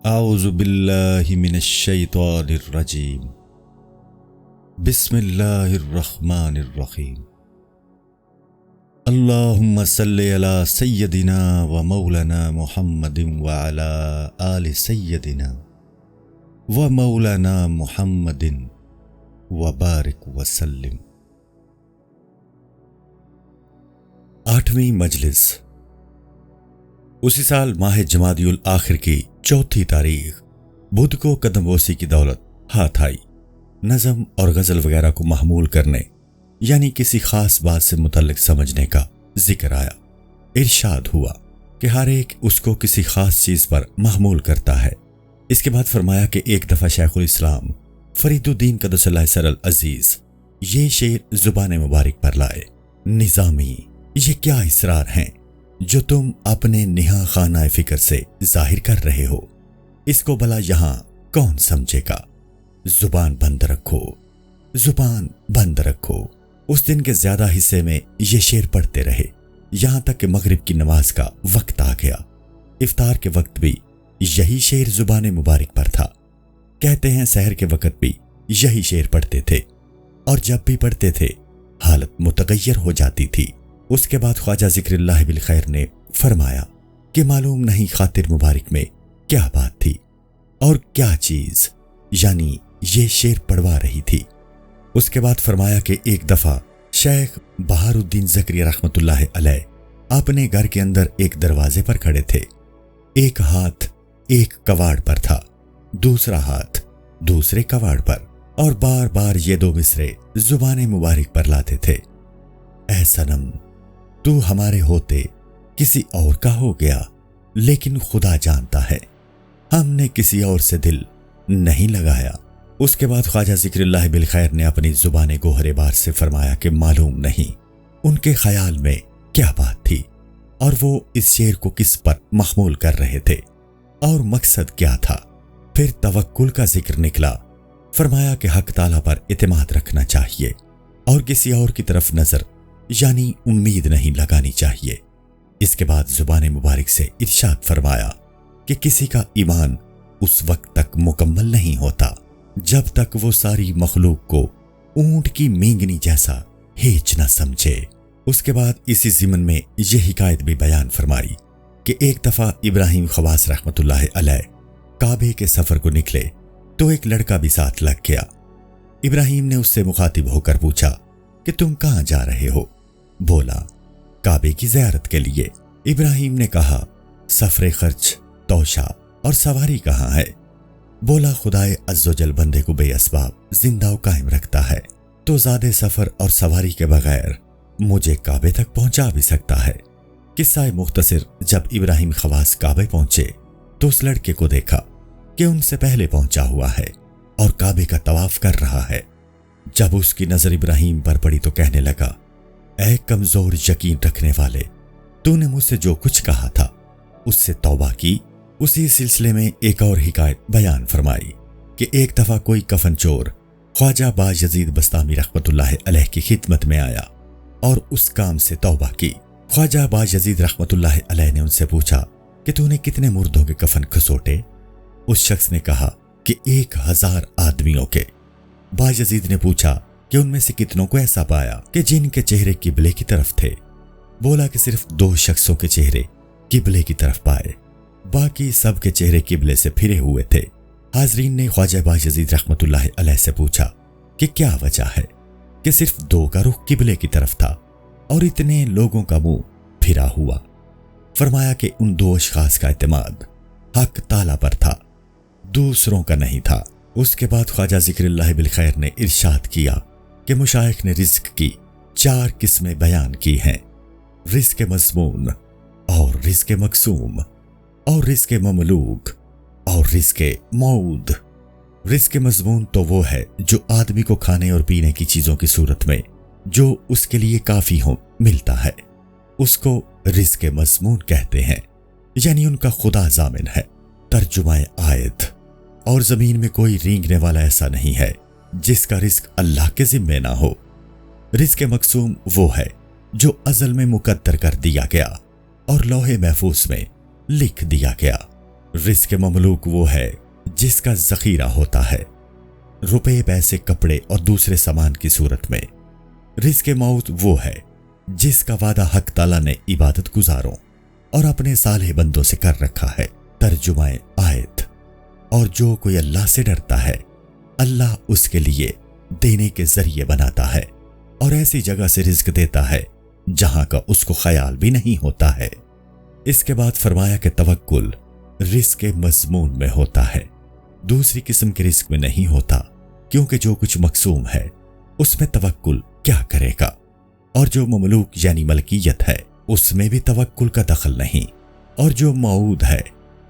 اعوذ باللہ من الشیطان الرجیم بسم اللہ الرحمن الرحیم اللہم صلی علی سیدنا و مولانا محمد وعلی آل سیدنا و مولانا محمد وبارک وسلم۔ 8ویں مجلس اسی سال ماہ جمادی الاخر کی 4 تاریخ بدھ کو قدم بوسی کی دولت ہاتھ آئی۔ نظم اور غزل وغیرہ کو محمول کرنے یعنی کسی خاص بات سے متعلق سمجھنے کا ذکر آیا۔ ارشاد ہوا کہ ہر ایک اس کو کسی خاص چیز پر محمول کرتا ہے۔ اس کے بعد فرمایا کہ ایک دفعہ شیخ الاسلام فرید الدین قدس اللہ سر العزیز یہ شعر زبان مبارک پر لائے: نظامی یہ کیا اسرار ہیں جو تم اپنے نہا خانہ فکر سے ظاہر کر رہے ہو، اس کو بھلا یہاں کون سمجھے گا؟ زبان بند رکھو، زبان بند رکھو۔ اس دن کے زیادہ حصے میں یہ شعر پڑھتے رہے یہاں تک کہ مغرب کی نماز کا وقت آ گیا۔ افطار کے وقت بھی یہی شعر زبان مبارک پر تھا۔ کہتے ہیں سحر کے وقت بھی یہی شعر پڑھتے تھے، اور جب بھی پڑھتے تھے حالت متغیر ہو جاتی تھی۔ اس کے بعد خواجہ ذکر اللہ بالخیر نے فرمایا کہ معلوم نہیں خاطر مبارک میں کیا بات تھی اور کیا چیز یعنی یہ شعر پڑھوا رہی تھی۔ اس کے بعد فرمایا کہ ایک دفعہ شیخ بہار الدین زکریا رحمۃ اللہ علیہ اپنے گھر کے اندر ایک دروازے پر کھڑے تھے۔ ایک ہاتھ ایک کواڑ پر تھا، دوسرا ہاتھ دوسرے کواڑ پر، اور بار بار یہ 2 مصرے زبان مبارک پر لاتے تھے: اے صنم تو ہمارے ہوتے کسی اور کا ہو گیا، لیکن خدا جانتا ہے ہم نے کسی اور سے دل نہیں لگایا۔ اس کے بعد خواجہ ذکر اللہ بالخیر نے اپنی زبان گوہر بار سے فرمایا کہ معلوم نہیں ان کے خیال میں کیا بات تھی اور وہ اس شعر کو کس پر محمول کر رہے تھے اور مقصد کیا تھا۔ پھر توکل کا ذکر نکلا۔ فرمایا کہ حق تعالیٰ پر اعتماد رکھنا چاہیے اور کسی اور کی طرف نظر یعنی امید نہیں لگانی چاہیے۔ اس کے بعد زبان مبارک سے ارشاد فرمایا کہ کسی کا ایمان اس وقت تک مکمل نہیں ہوتا جب تک وہ ساری مخلوق کو اونٹ کی مینگنی جیسا ہیچ نہ سمجھے۔ اس کے بعد اسی ضمن میں یہ حکایت بھی بیان فرمائی کہ ایک دفعہ ابراہیم خواص رحمۃ اللہ علیہ کعبے کے سفر کو نکلے تو ایک لڑکا بھی ساتھ لگ گیا۔ ابراہیم نے اس سے مخاطب ہو کر پوچھا کہ تم کہاں جا رہے ہو؟ بولا کعبے کی زیارت کے لیے۔ ابراہیم نے کہا سفر خرچ، توشہ اور سواری کہاں ہے؟ بولا خدائے عز و جل بندے کو بے اسباب زندہ و قائم رکھتا ہے تو زیادہ سفر اور سواری کے بغیر مجھے کعبے تک پہنچا بھی سکتا ہے۔ قصہ مختصر، جب ابراہیم خواص کعبے پہنچے تو اس لڑکے کو دیکھا کہ ان سے پہلے پہنچا ہوا ہے اور کعبے کا طواف کر رہا ہے۔ جب اس کی نظر ابراہیم پر پڑی تو کہنے لگا اے کمزور یقین رکھنے والے، تو نے مجھ سے جو کچھ کہا تھا اس سے توبہ کی۔ اسی سلسلے میں ایک اور حکایت بیان فرمائی کہ ایک دفعہ کوئی کفن چور خواجہ با یزید بستامی رحمۃ اللہ علیہ کی خدمت میں آیا اور اس کام سے توبہ کی۔ خواجہ با یزید رحمۃ اللہ علیہ نے ان سے پوچھا کہ تو نے کتنے مردوں کے کفن کھسوٹے؟ اس شخص نے کہا کہ 1000 آدمیوں کے۔ با یزید نے پوچھا کہ ان میں سے کتنوں کو ایسا پایا کہ جن کے چہرے قبلے کی طرف تھے؟ بولا کہ صرف 2 شخصوں کے چہرے قبلے کی طرف پائے، باقی سب کے چہرے قبلے سے پھرے ہوئے تھے۔ حاضرین نے خواجہ با یزید رحمۃ اللہ علیہ سے پوچھا کہ کیا وجہ ہے کہ صرف 2 کا رخ قبلے کی طرف تھا اور اتنے لوگوں کا منہ پھرا ہوا؟ فرمایا کہ ان 2 اشخاص کا اعتماد حق تعالیٰ پر تھا، دوسروں کا نہیں تھا۔ اس کے بعد خواجہ ذکر اللہ بالخیر نے ارشاد کیا کہ مشائخ نے رزق کی 4 قسمیں بیان کی ہیں: رزق مضمون اور رزق مقسوم اور رزق مملوک اور رزق موعود۔ رزق مضمون تو وہ ہے جو آدمی کو کھانے اور پینے کی چیزوں کی صورت میں جو اس کے لیے کافی ہو ملتا ہے، اس کو رزق مضمون کہتے ہیں، یعنی ان کا خدا ضامن ہے۔ ترجمہ آیت: اور زمین میں کوئی رینگنے والا ایسا نہیں ہے جس کا رزق اللہ کے ذمے نہ ہو۔ رزق مقسوم وہ ہے جو ازل میں مقدر کر دیا گیا اور لوح محفوظ میں لکھ دیا گیا۔ رزق مملوک وہ ہے جس کا ذخیرہ ہوتا ہے، روپے، پیسے، کپڑے اور دوسرے سامان کی صورت میں۔ رزق موت وہ ہے جس کا وعدہ حق تعالیٰ نے عبادت گزاروں اور اپنے صالح بندوں سے کر رکھا ہے۔ ترجمہ آیت: اور جو کوئی اللہ سے ڈرتا ہے، اللہ اس کے لیے دینے کے ذریعے بناتا ہے اور ایسی جگہ سے رزق دیتا ہے جہاں کا اس کو خیال بھی نہیں ہوتا ہے۔ اس کے بعد فرمایا کہ توکل رزق مضمون میں ہوتا ہے، دوسری قسم کے رزق میں نہیں ہوتا، کیونکہ جو کچھ مقسوم ہے اس میں توکل کیا کرے گا، اور جو مملوک یعنی ملکیت ہے اس میں بھی توکل کا دخل نہیں، اور جو موعود ہے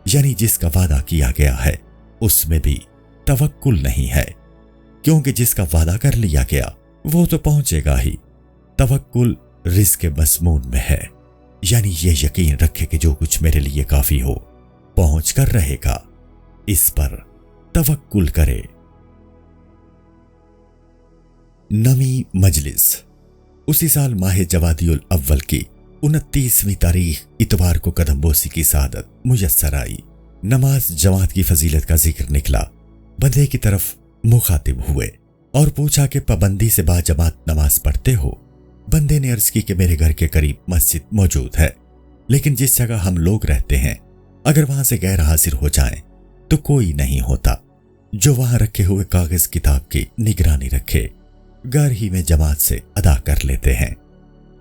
یعنی جس کا وعدہ کیا گیا ہے اس میں بھی توکل نہیں ہے، کیونکہ جس کا وعدہ کر لیا گیا وہ تو پہنچے گا ہی۔ توکل رزق مضمون میں ہے، یعنی یہ یقین رکھے کہ جو کچھ میرے لیے کافی ہو پہنچ کر رہے گا، اس پر توکل کرے۔ نویں مجلس اسی سال ماہ جوادی الاول کی 29ویں تاریخ اتوار کو قدم بوسی کی سعادت میسر آئی۔ نماز جماعت کی فضیلت کا ذکر نکلا، بندے کی طرف مخاطب ہوئے اور پوچھا کہ پابندی سے با جماعت نماز پڑھتے ہو؟ بندے نے عرض کی کہ میرے گھر کے قریب مسجد موجود ہے، لیکن جس جگہ ہم لوگ رہتے ہیں اگر وہاں سے غیر حاضر ہو جائیں تو کوئی نہیں ہوتا جو وہاں رکھے ہوئے کاغذ کتاب کی نگرانی رکھے، گھر ہی میں جماعت سے ادا کر لیتے ہیں۔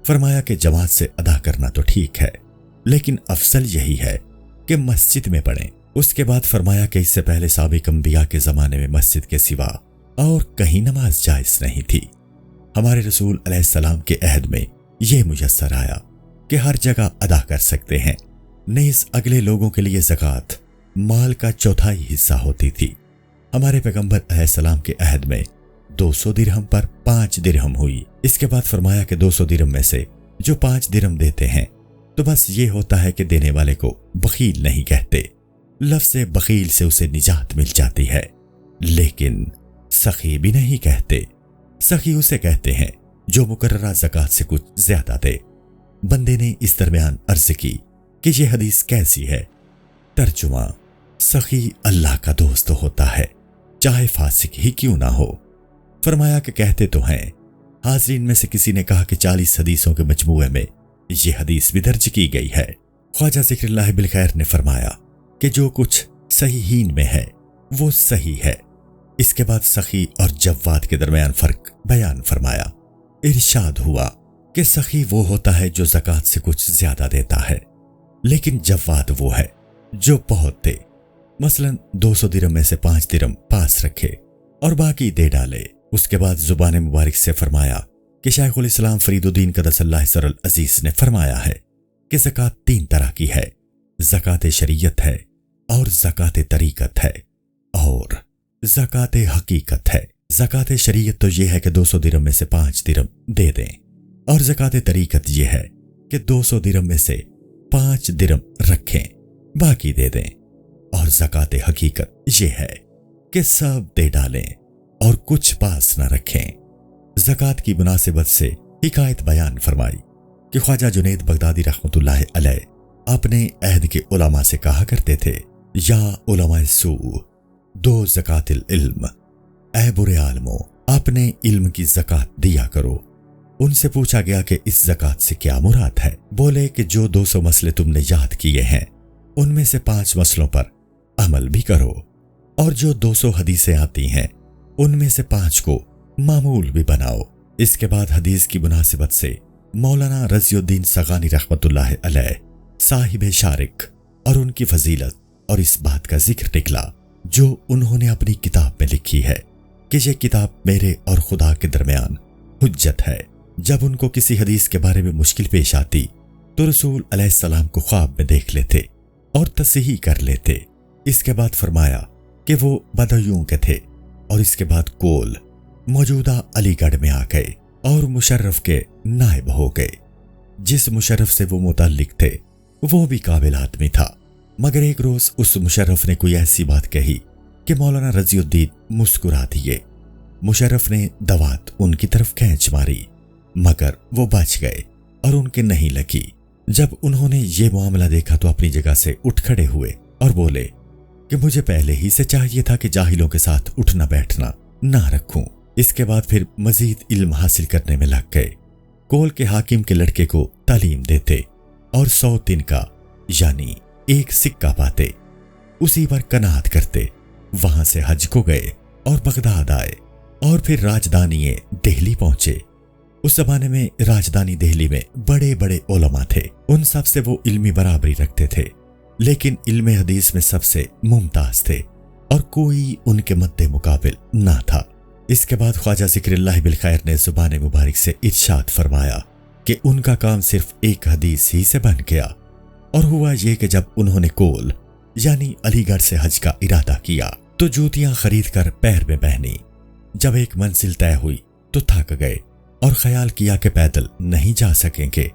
فرمایا کہ جماعت سے ادا کرنا تو ٹھیک ہے، لیکن افضل یہی ہے کہ مسجد میں پڑھیں۔ اس کے بعد فرمایا کہ اس سے پہلے سابق انبیاء کے زمانے میں مسجد کے سوا اور کہیں نماز جائز نہیں تھی۔ ہمارے رسول علیہ السلام کے عہد میں یہ میسر آیا کہ ہر جگہ ادا کر سکتے ہیں۔ نیز اگلے لوگوں کے لیے زکوٰۃ مال کا چوتھائی حصہ ہوتی تھی۔ ہمارے پیغمبر علیہ السلام کے عہد میں 200 درہم پر 5 درہم ہوئی۔ اس کے بعد فرمایا کہ 200 درہم میں سے جو 5 درہم دیتے ہیں تو بس یہ ہوتا ہے کہ دینے والے کو بخیل نہیں کہتے، لفظ بخیل سے اسے نجات مل جاتی ہے، لیکن سخی بھی نہیں کہتے۔ سخی اسے کہتے ہیں جو مقررہ زکوٰۃ سے کچھ زیادہ دے۔ بندے نے اس درمیان عرض کی کہ یہ حدیث کیسی ہے؟ ترجمہ: سخی اللہ کا دوست ہوتا ہے، چاہے فاسق ہی کیوں نہ ہو۔ فرمایا کہ کہتے تو ہیں۔ حاضرین میں سے کسی نے کہا کہ 40 حدیثوں کے مجموعے میں یہ حدیث بھی درج کی گئی ہے۔ خواجہ ذکر اللہ بالخیر نے فرمایا کہ جو کچھ صحیحین میں ہے وہ صحیح ہے۔ اس کے بعد سخی اور جواد کے درمیان فرق بیان فرمایا۔ ارشاد ہوا کہ سخی وہ ہوتا ہے جو زکوٰۃ سے کچھ زیادہ دیتا ہے، لیکن جواد وہ ہے جو بہت دے، مثلا 200 درہم میں سے 5 درہم پاس رکھے اور باقی دے ڈالے۔ اس کے بعد زبان مبارک سے فرمایا کہ شیخ الاسلام فرید الدین قدس اللہ سر العزیز نے فرمایا ہے کہ زکوٰۃ 3 طرح کی ہے، زکوٰۃ شریعت ہے اور زکوٰۃ طریقت ہے اور زکوٰۃ حقیقت ہے۔ زکوٰۃ شریعت تو یہ ہے کہ 200 درہم میں سے 5 درہم دے دیں، اور زکوٰۃ طریقت یہ ہے کہ 200 درہم میں سے 5 درہم رکھیں، باقی دے دیں، اور زکوٰۃ حقیقت یہ ہے کہ سب دے ڈالیں اور کچھ پاس نہ رکھیں۔ زکوٰۃ کی مناسبت سے حکایت بیان فرمائی کہ خواجہ جنید بغدادی رحمۃ اللہ علیہ اپنے عہد کے علماء سے کہا کرتے تھے، یا علماء سوء دو زکوٰۃ العلم، اے برے عالموں اپنے علم کی زکوٰۃ دیا کرو۔ ان سے پوچھا گیا کہ اس زکوٰۃ سے کیا مراد ہے؟ بولے کہ جو 200 مسئلے تم نے یاد کیے ہیں ان میں سے 5 مسئلوں پر عمل بھی کرو، اور جو 200 حدیثیں آتی ہیں ان میں سے 5 کو معمول بھی بناؤ۔ اس کے بعد حدیث کی مناسبت سے مولانا رضی الدین سغانی رحمۃ اللہ علیہ صاحب شارک اور ان کی فضیلت اور اس بات کا ذکر نکلا جو انہوں نے اپنی کتاب میں لکھی ہے کہ یہ کتاب میرے اور خدا کے درمیان حجت ہے۔ جب ان کو کسی حدیث کے بارے میں مشکل پیش آتی تو رسول علیہ السلام کو خواب میں دیکھ لیتے اور تصحیح کر لیتے۔ اس کے بعد فرمایا کہ وہ بدیوں کے تھے، اور اس کے بعد کول موجودہ علی گڑھ میں آ گئے اور مشرف کے نائب ہو گئے۔ جس مشرف سے وہ متعلق تھے وہ بھی قابل آدمی تھا، مگر ایک روز اس مشرف نے کوئی ایسی بات کہی کہ مولانا رضی الدین مسکرا دیے۔ مشرف نے دوات ان کی طرف کھینچ ماری، مگر وہ بچ گئے اور ان کے نہیں لگی۔ جب انہوں نے یہ معاملہ دیکھا تو اپنی جگہ سے اٹھ کھڑے ہوئے اور بولے کہ مجھے پہلے ہی سے چاہیے تھا کہ جاہلوں کے ساتھ اٹھنا بیٹھنا نہ رکھوں۔ اس کے بعد پھر مزید علم حاصل کرنے میں لگ گئے۔ کول کے حاکم کے لڑکے کو تعلیم دیتے اور 100 دن کا یعنی 1 سکہ پاتے، اسی پر قناعت کرتے۔ وہاں سے حج کو گئے اور بغداد آئے اور پھر راجدھانی دہلی پہنچے۔ اس زمانے میں راجدھانی دہلی میں بڑے بڑے علماء تھے، ان سب سے وہ علمی برابری رکھتے تھے، لیکن علم حدیث میں سب سے ممتاز تھے اور کوئی ان کے مد مقابل نہ تھا۔ اس کے بعد خواجہ ذکر اللہ بالخیر نے زبان مبارک سے ارشاد فرمایا کہ ان کا کام صرف ایک حدیث ہی سے بن گیا، اور ہوا یہ کہ جب انہوں نے کول یعنی علی گڑھ سے حج کا ارادہ کیا تو جوتیاں خرید کر پیر میں پہنی۔ جب ایک منزل طے ہوئی تو تھک گئے اور خیال کیا کہ پیدل نہیں جا سکیں گے۔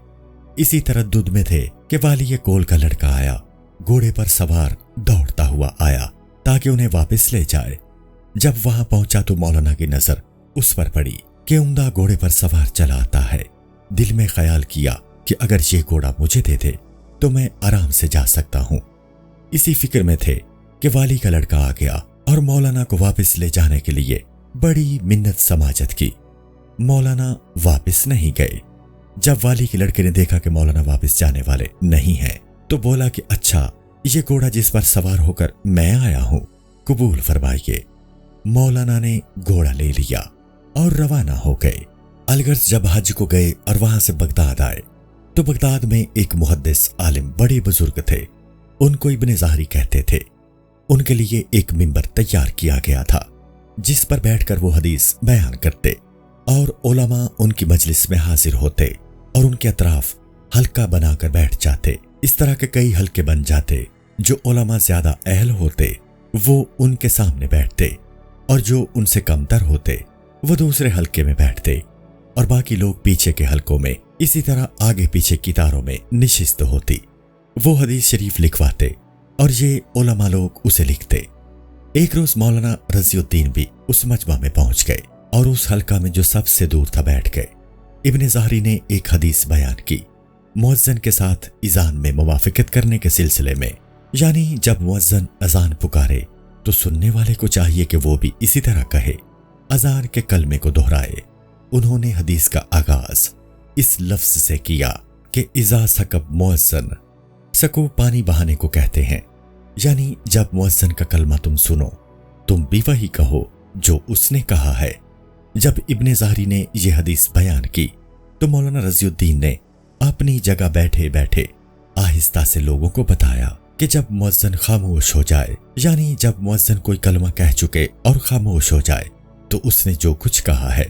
اسی تردد میں تھے کہ والی کول کا لڑکا آیا، گھوڑے پر سوار دوڑتا ہوا آیا تاکہ انہیں واپس لے جائے۔ جب وہاں پہنچا تو مولانا کی نظر اس پر پڑی کہ عمدہ گھوڑے پر سوار چلا آتا ہے۔ دل میں خیال کیا کہ اگر یہ گھوڑا مجھے دے دے تو میں آرام سے جا سکتا ہوں۔ اسی فکر میں تھے کہ والی کا لڑکا آ گیا اور مولانا کو واپس لے جانے کے لیے بڑی منت سماجت کی۔ مولانا واپس نہیں گئے۔ جب والی کے لڑکے نے دیکھا کہ مولانا واپس جانے والے نہیں ہیں تو بولا کہ اچھا، یہ گھوڑا جس پر سوار ہو کر میں آیا ہوں قبول فرمائیے۔ مولانا نے گھوڑا لے لیا اور روانہ ہو گئے۔ الغرض جب حج کو گئے اور وہاں سے بغداد آئے تو بغداد میں ایک محدث عالم بڑے بزرگ تھے، ان کو ابن ظاہری کہتے تھے۔ ان کے لیے ایک منبر تیار کیا گیا تھا جس پر بیٹھ کر وہ حدیث بیان کرتے اور علماء ان کی مجلس میں حاضر ہوتے اور ان کے اطراف حلقہ بنا کر بیٹھ جاتے۔ اس طرح کے کئی حلقے بن جاتے۔ جو علماء زیادہ اہل ہوتے وہ ان کے سامنے بیٹھتے اور جو ان سے کمتر ہوتے وہ دوسرے حلقے میں بیٹھتے، اور باقی لوگ پیچھے کے حلقوں میں اسی طرح آگے پیچھے قطاروں میں نشست ہوتی۔ وہ حدیث شریف لکھواتے اور یہ علماء لوگ اسے لکھتے۔ ایک روز مولانا رضی الدین بھی اس مجمع میں پہنچ گئے اور اس حلقہ میں جو سب سے دور تھا بیٹھ گئے۔ ابن ظاہری نے ایک حدیث بیان کی مؤذن کے ساتھ اذان میں موافقت کرنے کے سلسلے میں، یعنی جب مؤذن اذان پکارے تو سننے والے کو چاہیے کہ وہ بھی اسی طرح کہے، اذان کے کلمے کو دہرائے۔ انہوں نے حدیث کا آغاز اس لفظ سے کیا کہ اذا سکب مؤذن، سکو پانی بہانے کو کہتے ہیں، یعنی جب مؤذن کا کلمہ تم سنو تم بھی وہی کہو جو اس نے کہا ہے۔ جب ابن ظاہری نے یہ حدیث بیان کی تو مولانا رضی الدین نے اپنی جگہ بیٹھے بیٹھے آہستہ سے لوگوں کو بتایا کہ جب مؤذن خاموش ہو جائے، یعنی جب مؤذن کوئی کلمہ کہہ چکے اور خاموش ہو جائے تو اس نے جو کچھ کہا ہے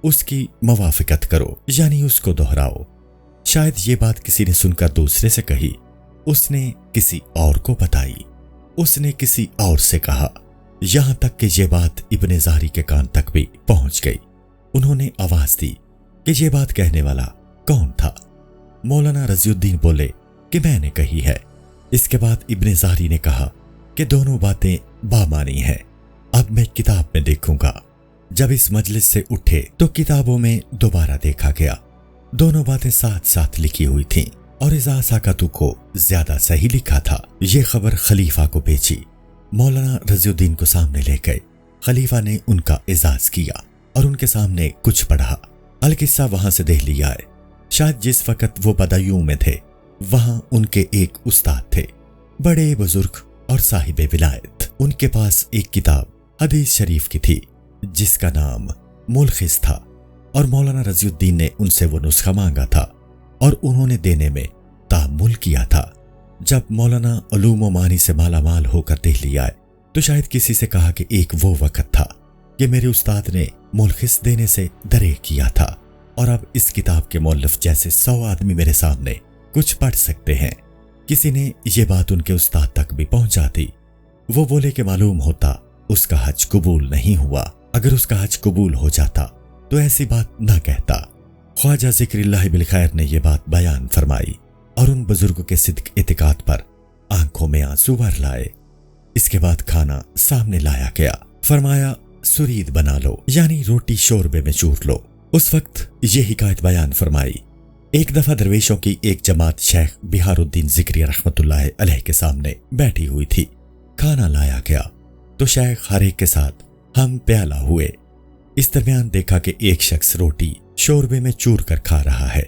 اس کی موافقت کرو، یعنی اس کو دہراؤ۔ شاید یہ بات کسی نے سن کر دوسرے سے کہی، اس نے کسی اور کو بتائی، اس نے کسی اور سے کہا، یہاں تک کہ یہ بات ابن ظاہری کے کان تک بھی پہنچ گئی۔ انہوں نے آواز دی کہ یہ بات کہنے والا کون تھا؟ مولانا رضی الدین بولے کہ میں نے کہی ہے۔ اس کے بعد ابن ظاہری نے کہا کہ دونوں باتیں بامانی ہیں، اب میں کتاب میں دیکھوں گا۔ جب اس مجلس سے اٹھے تو کتابوں میں دوبارہ دیکھا گیا، دونوں باتیں ساتھ ساتھ لکھی ہوئی تھیں اور اذا سکتو کو زیادہ صحیح لکھا تھا۔ یہ خبر خلیفہ کو بھیجی، مولانا رضی الدین کو سامنے لے گئے۔ خلیفہ نے ان کا اعزاز کیا اور ان کے سامنے کچھ پڑھا۔ القصہ وہاں سے دہلی آئے۔ شاید جس وقت وہ بدایوں میں تھے وہاں ان کے ایک استاد تھے، بڑے بزرگ اور صاحب ولایت۔ ان کے پاس ایک کتاب حدیث شریف کی تھی جس کا نام ملخص تھا، اور مولانا رضی الدین نے ان سے وہ نسخہ مانگا تھا اور انہوں نے دینے میں تحمل کیا تھا۔ جب مولانا علوم و معنی سے مالا مال ہو کر دہلی آئے تو شاید کسی سے کہا کہ ایک وہ وقت تھا کہ میرے استاد نے ملخص دینے سے درے کیا تھا، اور اب اس کتاب کے مؤلف جیسے 100 آدمی میرے سامنے کچھ پڑھ سکتے ہیں۔ کسی نے یہ بات ان کے استاد تک بھی پہنچا دی۔ وہ بولے کہ معلوم ہوتا اس کا حج قبول نہیں ہوا، اگر اس کا حج قبول ہو جاتا تو ایسی بات نہ کہتا۔ خواجہ ذکر اللہ بالخیر نے یہ بات بیان فرمائی اور ان بزرگوں کے صدق اعتقاد پر آنکھوں میں آنسو بھر لائے۔ اس کے بعد کھانا سامنے لایا گیا، فرمایا سرید بنا لو، یعنی روٹی شوربے میں چور لو۔ اس وقت یہ حکایت بیان فرمائی، ایک دفعہ درویشوں کی ایک جماعت شیخ بہار الدین ذکری رحمت اللہ علیہ کے سامنے بیٹھی ہوئی تھی۔ کھانا لایا گیا تو شیخ ہر ایک کے ساتھ ہم پیالہ ہوئے۔ اس درمیان دیکھا کہ ایک شخص روٹی شوربے میں چور کر کھا رہا ہے۔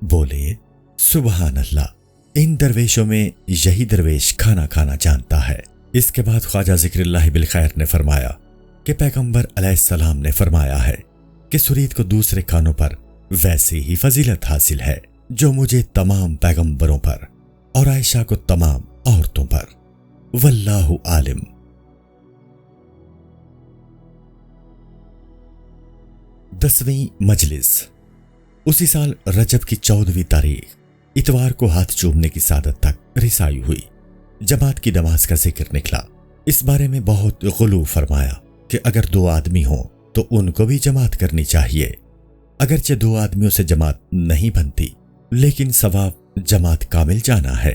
بولے سبحان اللہ، ان درویشوں میں یہی درویش کھانا کھانا جانتا ہے۔ اس کے بعد خواجہ ذکر اللہ بالخیر نے فرمایا کہ پیغمبر علیہ السلام نے فرمایا ہے کہ سرید کو دوسرے کھانوں پر ویسی ہی فضیلت حاصل ہے جو مجھے تمام پیغمبروں پر اور عائشہ کو تمام عورتوں پر۔ واللہ عالم۔ 10ویں مجلس۔ اسی سال رجب کی 14ویں تاریخ اتوار کو ہاتھ چومنے کی سعادت تک رسائی ہوئی۔ جماعت کی نماز کا ذکر نکلا۔ اس بارے میں بہت غلو فرمایا کہ اگر 2 آدمی ہوں تو ان کو بھی جماعت کرنی چاہیے۔ اگرچہ 2 آدمیوں سے جماعت نہیں بنتی، لیکن ثواب جماعت کامل جانا ہے۔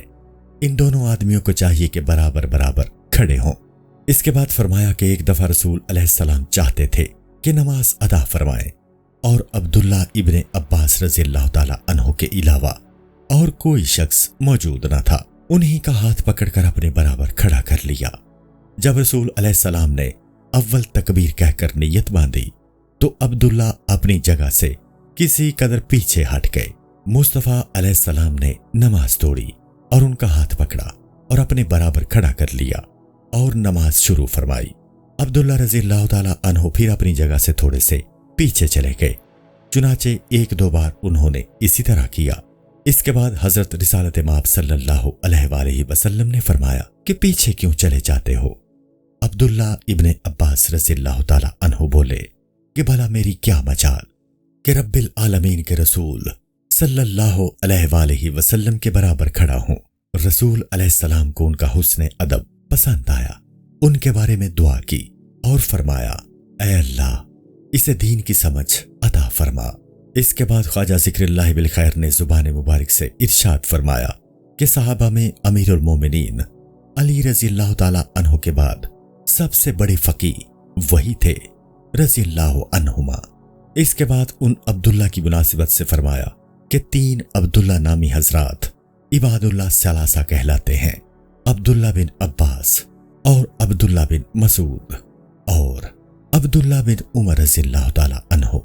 ان دونوں آدمیوں کو چاہیے کہ برابر برابر کھڑے ہوں۔ اس کے بعد فرمایا کہ ایک دفعہ رسول علیہ السلام چاہتے تھے کہ نماز ادا فرمائیں، اور عبداللہ ابن عباس رضی اللہ تعالی عنہ کے علاوہ اور کوئی شخص موجود نہ تھا۔ انہی کا ہاتھ پکڑ کر اپنے برابر کھڑا کر لیا۔ جب رسول علیہ السلام نے اول تکبیر کہہ کر نیت باندھی تو عبداللہ اپنی جگہ سے کسی قدر پیچھے ہٹ گئے۔ مصطفیٰ علیہ السلام نے نماز توڑی اور ان کا ہاتھ پکڑا اور اپنے برابر کھڑا کر لیا اور نماز شروع فرمائی۔ عبداللہ رضی اللہ تعالی عنہ پھر اپنی جگہ سے تھوڑے سے پیچھے چلے گئے۔ چنانچہ 1-2 بار انہوں نے اسی طرح کیا۔ اس کے بعد حضرت رسالت مآب صلی اللہ علیہ وآلہ وسلم نے فرمایا کہ پیچھے کیوں چلے جاتے ہو؟ عبداللہ ابن عباس رضی اللہ تعالی عنہ بولے کہ بھلا میری کیا مجال کہ رب العالمین کے رسول صلی اللہ علیہ وآلہ وسلم کے برابر کھڑا ہوں۔ رسول علیہ السلام کو ان کا حسن ادب پسند آیا، ان کے بارے میں دعا کی اور فرمایا اے اللہ اسے دین کی سمجھ عطا فرما۔ اس کے بعد خواجہ ذکر اللہ بالخیر نے زبان مبارک سے ارشاد فرمایا کہ صحابہ میں امیر المومنین علی رضی اللہ تعالی عنہ کے بعد سب سے بڑے فقیہ وہی تھے رضی اللہ عنہما۔ اس کے بعد ان عبداللہ کی مناسبت سے فرمایا کہ 3 عبداللہ نامی حضرات عباد اللہ ثلاثہ کہلاتے ہیں، عبداللہ بن عباس اور عبداللہ بن مسعود اور عبداللہ بن عمر رضی اللہ تعالی عنہ۔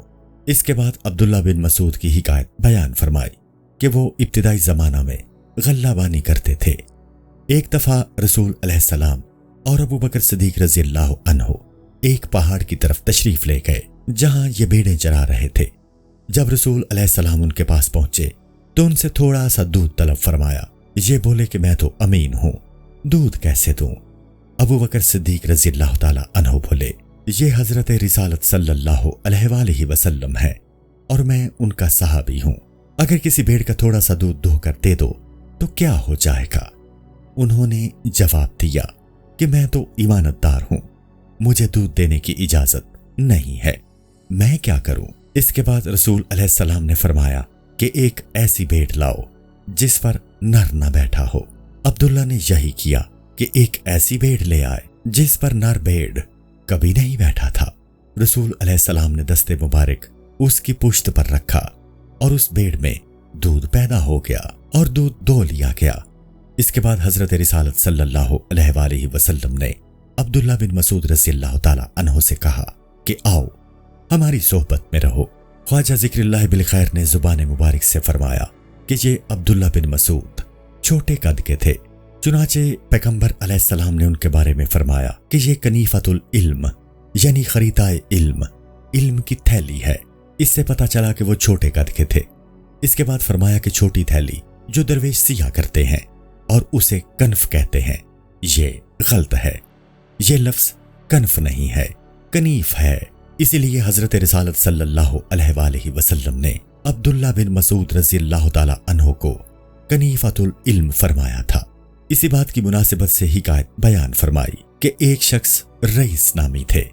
اس کے بعد عبداللہ بن مسعود کی حکایت بیان فرمائی کہ وہ ابتدائی زمانہ میں غلہ بانی کرتے تھے۔ ایک دفعہ رسول علیہ السلام اور ابو بکر صدیق رضی اللہ عنہ ایک پہاڑ کی طرف تشریف لے گئے جہاں یہ بھیڑیں چرا رہے تھے۔ جب رسول علیہ السلام ان کے پاس پہنچے تو ان سے تھوڑا سا دودھ طلب فرمایا۔ یہ بولے کہ میں تو امین ہوں، دودھ کیسے دوں؟ ابو بکر صدیق رضی اللہ تعالی عنہ بولے یہ حضرت رسالت صلی اللہ علیہ وآلہ وسلم ہے اور میں ان کا صحابی ہوں، اگر کسی بھیڑ کا تھوڑا سا دودھ دھو کر دے دو تو کیا ہو جائے گا؟ انہوں نے جواب دیا کہ میں تو ایمانت دار ہوں، مجھے دودھ دینے کی اجازت نہیں ہے، میں کیا کروں؟ اس کے بعد رسول علیہ السلام نے فرمایا کہ ایک ایسی بھیڑ لاؤ جس پر نر نہ بیٹھا ہو۔ عبداللہ نے یہی کیا کہ ایک ایسی بھیڑ لے آئے جس پر نر بھیڑ کبھی نہیں بیٹھا تھا۔ رسول علیہ السلام نے دستے مبارک اس کی پشت پر رکھا اور اس بھیڑ میں دودھ پیدا ہو گیا اور دودھ دو لیا گیا۔ اس کے بعد حضرت رسالت صلی اللہ علیہ وآلہ وسلم نے عبداللہ بن مسعود رضی اللہ تعالی عنہ سے کہا کہ آؤ ہماری صحبت میں رہو۔ خواجہ ذکر اللہ بالخیر نے زبان مبارک سے فرمایا کہ یہ عبداللہ بن مسعود چھوٹے قد کے تھے، چنانچہ پیغمبر علیہ السلام نے ان کے بارے میں فرمایا کہ یہ کنیفۃ العلم یعنی خریدائے علم کی تھیلی ہے۔ اس سے پتہ چلا کہ وہ چھوٹے قد کے تھے۔ اس کے بعد فرمایا کہ چھوٹی تھیلی جو درویش سیا کرتے ہیں اور اسے کنف کہتے ہیں، یہ غلط ہے، یہ لفظ کنف نہیں ہے، کنیف ہے۔ اسی لیے حضرت رسالت صلی اللہ علیہ وآلہ وسلم نے عبداللہ بن مسعود رضی اللہ تعالی عنہ کو کنیفۃ العلم فرمایا تھا۔ اسی بات کی مناسبت سے حکایت بیان فرمائی کہ ایک شخص رئیس نامی تھے،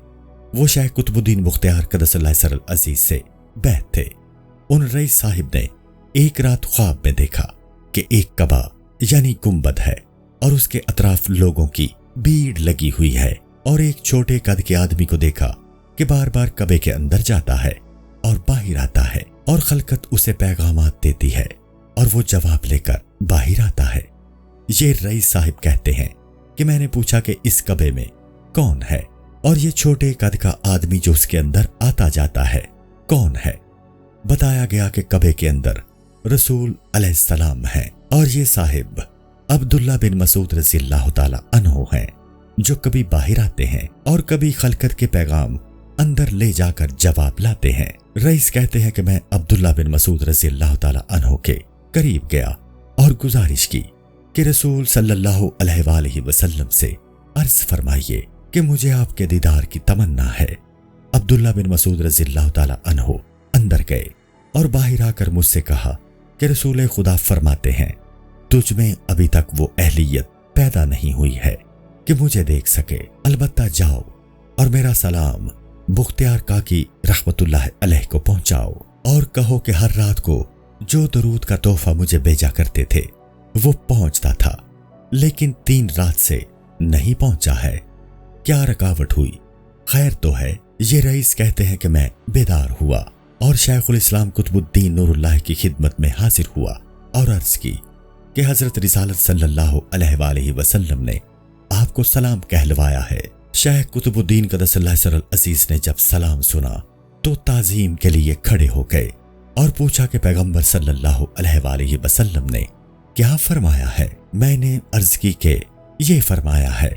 وہ شیخ قطب الدین بختیار قدس اللہ سر العزیز سے بیعت تھے۔ ان رئیس صاحب نے ایک رات خواب میں دیکھا کہ ایک کعبہ یعنی گنبد ہے اور اس کے اطراف لوگوں کی بھیڑ لگی ہوئی ہے، اور ایک چھوٹے قد کے آدمی کو دیکھا کہ بار بار کعبے کے اندر جاتا ہے اور باہر آتا ہے، اور خلقت اسے پیغامات دیتی ہے اور وہ جواب لے کر باہر آتا ہے۔ یہ رئیس صاحب کہتے ہیں کہ میں نے پوچھا کہ اس کعبے میں کون ہے، اور یہ چھوٹے قد کا آدمی جو اس کے اندر آتا جاتا ہے کون ہے؟ بتایا گیا کہ کعبے کے اندر رسول علیہ السلام ہیں، اور یہ صاحب عبداللہ بن مسعود رضی اللہ تعالی عنہ ہیں، جو کبھی باہر آتے ہیں اور کبھی خلقت کے پیغام اندر لے جا کر جواب لاتے ہیں۔ رئیس کہتے ہیں کہ میں عبداللہ بن مسعود رضی اللہ تعالی عنہ کے قریب گیا اور گزارش کی کہ رسول صلی اللہ علیہ وآلہ وسلم سے عرض فرمائیے کہ مجھے آپ کے دیدار کی تمنا ہے۔ عبداللہ بن مسعود رضی اللہ تعالی عنہ اندر گئے اور باہر آ کر مجھ سے کہا کہ رسول خدا فرماتے ہیں تجھ میں ابھی تک وہ اہلیت پیدا نہیں ہوئی ہے کہ مجھے دیکھ سکے، البتہ جاؤ اور میرا سلام بختیار کاکی رحمت اللہ علیہ کو پہنچاؤ، اور کہو کہ ہر رات کو جو درود کا تحفہ مجھے بھیجا کرتے تھے وہ پہنچتا تھا، لیکن 3 رات سے نہیں پہنچا ہے، کیا رکاوٹ ہوئی؟ خیر تو ہے۔ یہ رئیس کہتے ہیں کہ میں بیدار ہوا اور شیخ الاسلام قطب الدین نور اللہ کی خدمت میں حاضر ہوا اور عرض کی کہ حضرت رسالت صلی اللہ علیہ وآلہ وسلم نے آپ کو سلام کہلوایا ہے۔ شیخ قطب الدین قدس اللہ سر العزیز نے جب سلام سنا تو تعظیم کے لیے کھڑے ہو گئے اور پوچھا کہ پیغمبر صلی اللہ علیہ وآلہ وسلم نے کیا فرمایا ہے؟ میں نے عرض کی کہ یہ فرمایا ہے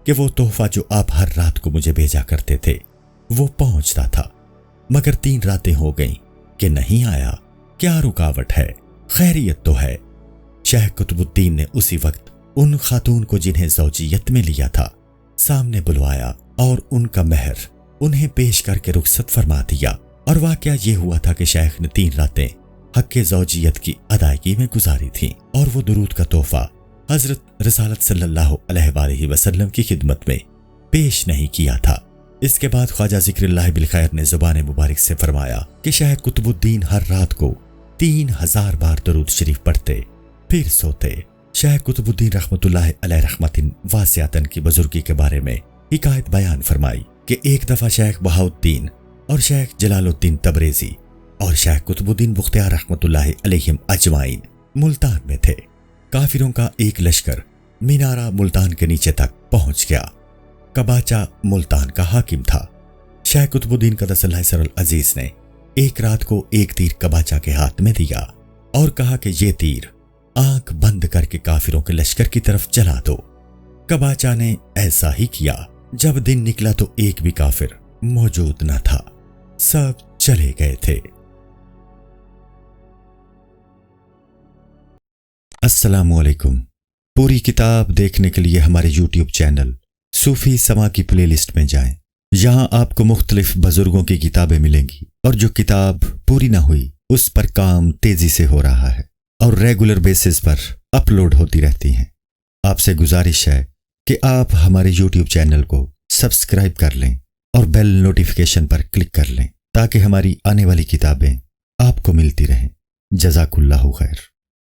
کہ وہ تحفہ جو آپ ہر رات کو مجھے بھیجا کرتے تھے وہ پہنچتا تھا، مگر 3 راتیں ہو گئیں کہ نہیں آیا، کیا رکاوٹ ہے؟ خیریت تو ہے۔ شیخ قطب الدین نے اسی وقت ان خاتون کو جنہیں زوجیت میں لیا تھا سامنے بلوایا اور ان کا مہر انہیں پیش کر کے رخصت فرما دیا، اور واقعہ یہ ہوا تھا کہ شیخ نے 3 راتیں حق زوجیت کی ادائیگی میں گزاری تھیں، اور وہ درود کا تحفہ حضرت رسالت صلی اللہ علیہ وآلہ وسلم کی خدمت میں پیش نہیں کیا تھا۔ اس کے بعد خواجہ ذکر اللہ بالخیر نے زبان مبارک سے فرمایا کہ شیخ قطب الدین ہر رات کو 3000 بار درود شریف پڑھتے پھر سوتے۔ شیخ قطب الدین رحمت اللہ علیہ رحمت واسعۃ کی بزرگی کے بارے میں حکایت بیان فرمائی کہ ایک دفعہ شیخ بہاؤالدین اور شیخ جلال الدین تبریزی اور شیخ قطب الدین بختیار رحمت اللہ علیہم اجمعین ملتان میں تھے۔ کافروں کا ایک لشکر مینارہ ملتان کے نیچے تک پہنچ گیا۔ کباچا ملتان کا حاکم تھا۔ شیخ قطب الدین قدس اللہ سر العزیز نے ایک رات کو ایک تیر کباچا کے ہاتھ میں دیا اور کہا کہ یہ تیر آنکھ بند کر کے کافروں کے لشکر کی طرف چلا دو۔ کباچا نے ایسا ہی کیا۔ جب دن نکلا تو ایک بھی کافر موجود نہ تھا، سب چلے گئے تھے۔ السلام علیکم۔ پوری کتاب دیکھنے کے لیے ہمارے یوٹیوب چینل صوفی سما کی پلے لسٹ میں جائیں۔ یہاں آپ کو مختلف بزرگوں کی کتابیں ملیں گی، اور جو کتاب پوری نہ ہوئی اس پر کام تیزی سے ہو رہا ہے اور ریگولر بیسس پر اپلوڈ ہوتی رہتی ہیں۔ آپ سے گزارش ہے کہ آپ ہمارے یوٹیوب چینل کو سبسکرائب کر لیں اور بیل نوٹیفیکیشن پر کلک کر لیں تاکہ ہماری آنے والی کتابیں آپ کو ملتی رہیں۔ جزاک اللہ خیر۔